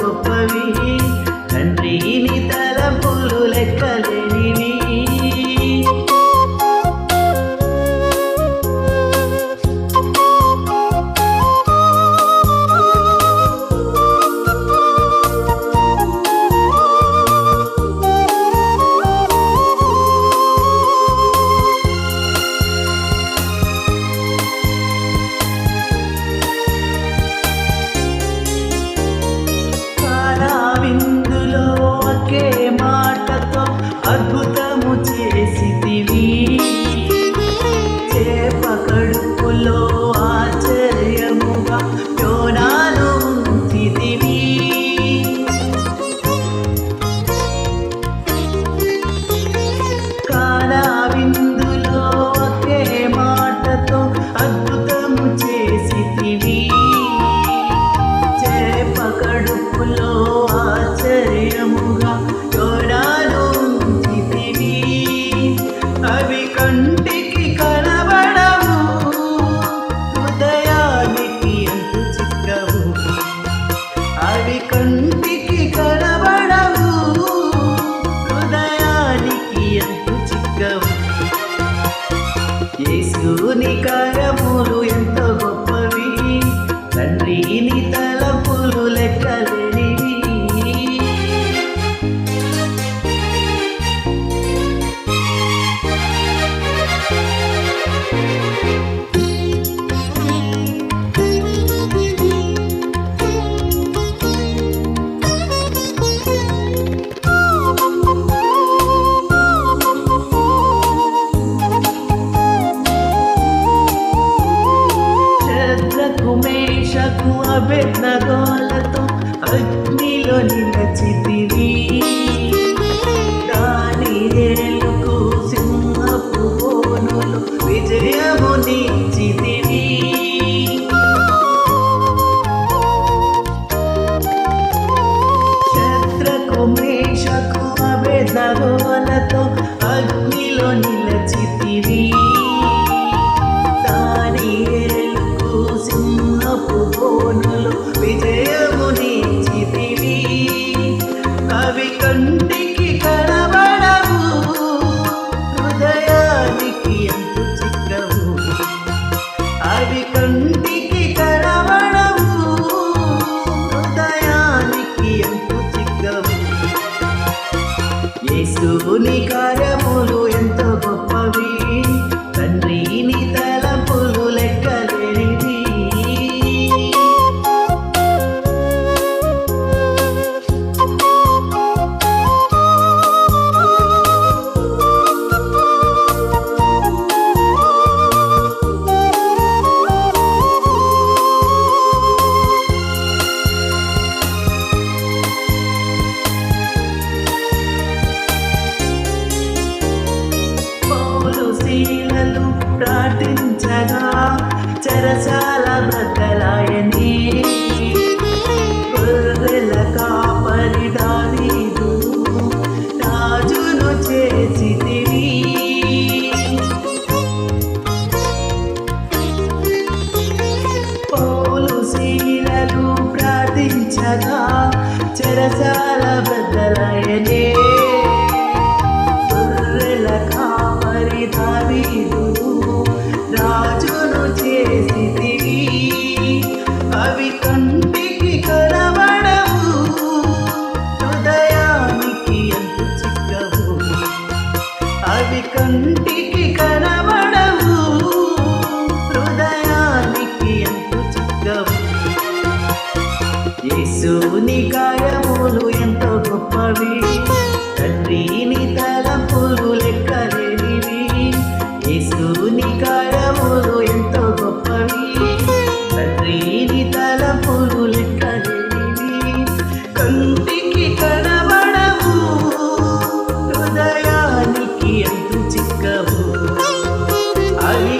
గొప్పవి తండ్రి నీ తలంపులు లెక్కలేనివి. అద్భుతము చేసితివి చేప కడుపులో ఆశ్చర్యముగా యోనాను ఉంచితివి. కానా విందులో ఒకే మాటతో అద్భుతము చేసితివి చేప కడుపులో ఆశ్చర్యముగా యోనాను. అవి కంటికి కనబడవు హృదయానికి ఎంతో చిక్కవు. అవి కంటికి కనబడవు హృదయానికి ఎంతో చిక్కవు. యేసుని కార్యములు ఎంతో గొప్పవి తండ్రి నీ తలంపులు లెక్కలేనివి. మేషకు అబేద్నెగోలతో అగ్నిలో నిలిచితివి. దానియేలుకు సింహపు బోనులో విజయమునిచ్చితివి. శద్రకు మేషకు అబేద్నెగోలతో అగ్నిలో నిలిచితివి. సింహపు బోనులో విజయమునిచ్చితివి. అవి కంటికి కనబడవు హృదయానికి ఎంతో చిక్కవు. అవి కంటికి కనబడవు హృదయానికి ఎంతో చిక్కవు. యేసుని కార్యములు ఎంతో గొప్పవి తండ్రి నీ తలంపులు లెక్కలేనివి. శీలలు ప్రార్థించగా చెరసాల బద్దలాయని. గొర్రెల కాపరి దావీదు రాజును చేసితివి. పౌలు శీలలు ప్రార్థించగా చెరసాల బద్దలాయని. దావీదు రాజును చేసితివి. అవి కంటికి కనబడవు హృదయానికి ఎంతో చిక్కవు. అవి కంటికి కనబడవు హృదయానికి ఎంతో చిక్కవు. యేసుని కార్యములు ఎంతో గొప్పవి తండ్రి నీ తలంపులు లెక్కలేనివి. యేసుని కార్యములు ఎంతో గొప్పవి తండ్రి నీ తలంపులు లెక్కలేనివి. కంటికి కనబడవు హృదయానికి ఎంతో చిక్కవు. అవి